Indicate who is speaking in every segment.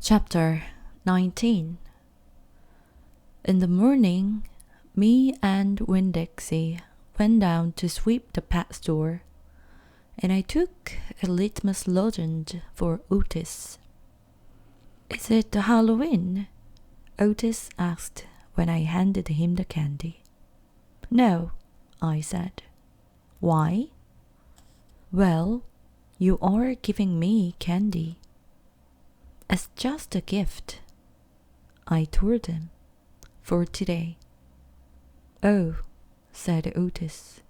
Speaker 1: Chapter 19. In the morning, me and Winn-Dixie went down to sweep the pet store, and I took a litmus lozenge for Otis. "Is it Halloween?" Otis asked when I handed him the candy. "No," I said. "Why?" "Well, you are giving me candy." "It's just a gift," I told him, "for today." "Oh," said Otis.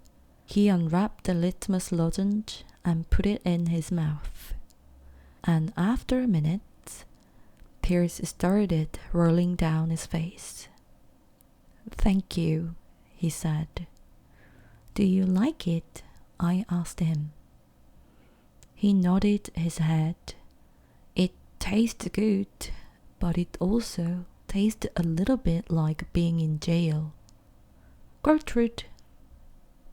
Speaker 1: He unwrapped the litmus lozenge and put it in his mouth. And after a minute, tears started rolling down his face. "Thank you," he said. "Do you like it?" I asked him. He nodded his head. "It tastes good, but it also tastes a little bit like being in jail." "Gertrude!"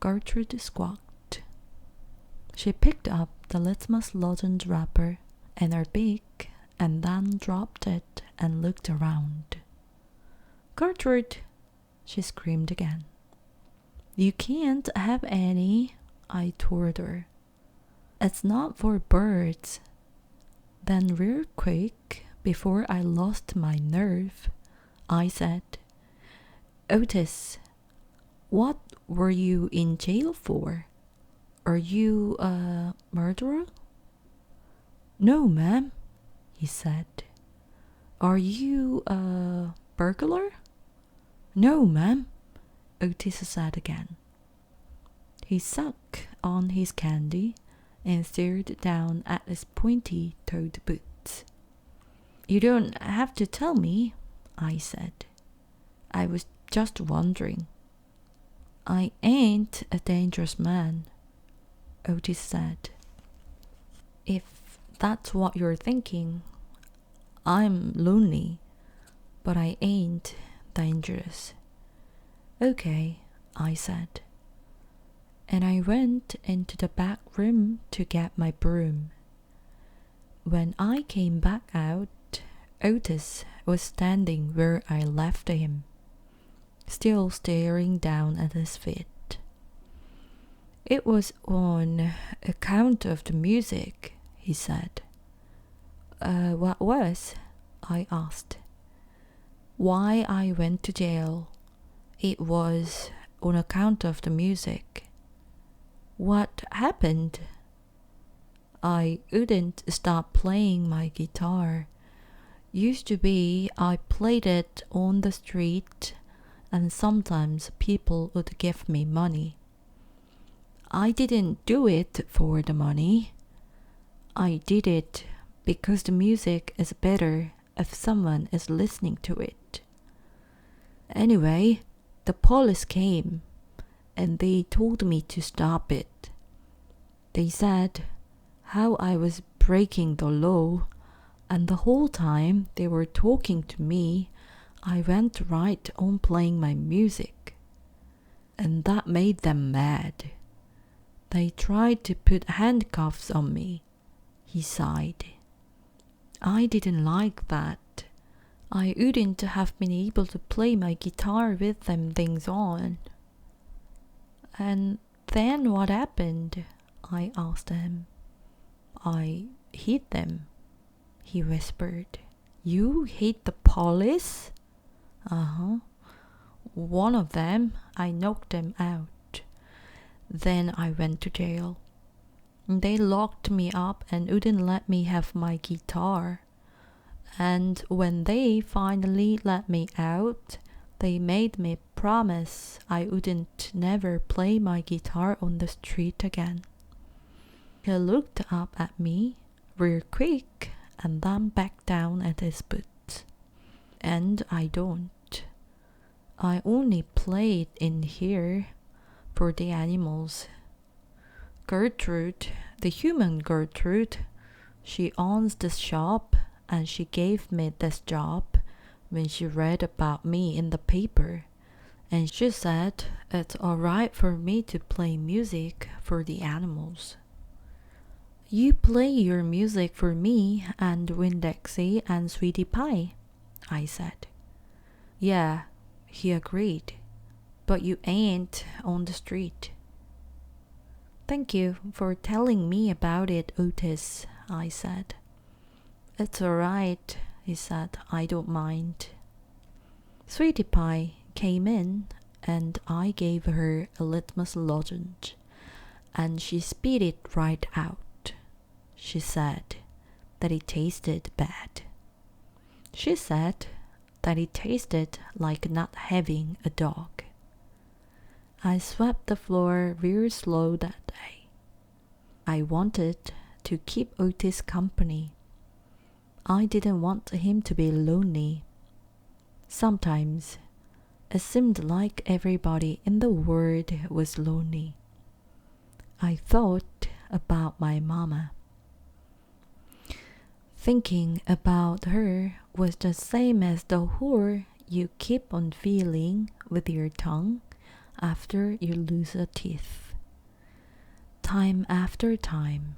Speaker 1: Gertrude squawked. She picked up the litmus lozenge wrapper in her beak and then dropped it and looked around. "Gertrude!" she screamed again. "You can't have any," I told her. "It's not for birds." Then real quick, before I lost my nerve, I said, "Otis, what were you in jail for? Are you a murderer?" "No, ma'am," he said. "Are you a burglar?" "No, ma'am," Otis said again. He sucked on his candy and stared down at his pointy-toed boots. "You don't have to tell me," I said. "I was just wondering." "I ain't a dangerous man," Otis said. "If that's what you're thinking, I'm lonely, but I ain't dangerous." "Okay," I said. And I went into the back room to get my broom. When I came back out, Otis was standing where I left him, still staring down at his feet. "It was on account of the music," he said. What was?" I asked. "Why I went to jail. It was on account of the music." "What happened?" "I wouldn't stop playing my guitar. Used to be I played it on the street, and sometimes people would give me money. I didn't do it for the money. I did it because the music is better if someone is listening to it. Anyway, the police came, and they told me to stop it. They said how I was breaking the law, and the whole time they were talking to me, I went right on playing my music. And that made them mad. They tried to put handcuffs on me." He sighed. "I didn't like that. I wouldn't have been able to play my guitar with them things on." "And then what happened?" I asked him. "I hit them," he whispered. "You hit the police?" "Uh-huh. One of them, I knocked them out. Then I went to jail. They locked me up and wouldn't let me have my guitar. And when they finally let me out, they made me promise I wouldn't never play my guitar on the street again." He looked up at me real quick and then back down at his boots. "And I don't. I only play it in here for the animals. Gertrude, the human Gertrude, she owns this shop, and she gave me this job when she read about me in the paper, and she said it's all right for me to play music for the animals." You play your music for me and Winn-Dixie and Sweetie Pie, I said. Yeah, he agreed. But you ain't on the street. Thank you for telling me about it, Otis, I said. It's alright, he said. I don't mind. Sweetie Pie came in and I gave her a litmus lozenge, and she spit it right out. She said that it tasted bad. She said that it tasted like not having a dog. I swept the floor real slow that day. I wanted to keep Otis company. I didn't want him to be lonely. Sometimes it seemed like everybody in the world was lonely. I thought about my mama. Thinking about her was the same as the hole you keep on feeling with your tongue after you lose a tooth. Time after time,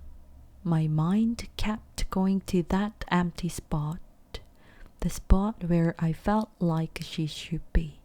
Speaker 1: my mind kept going to that empty spot, the spot where I felt like she should be.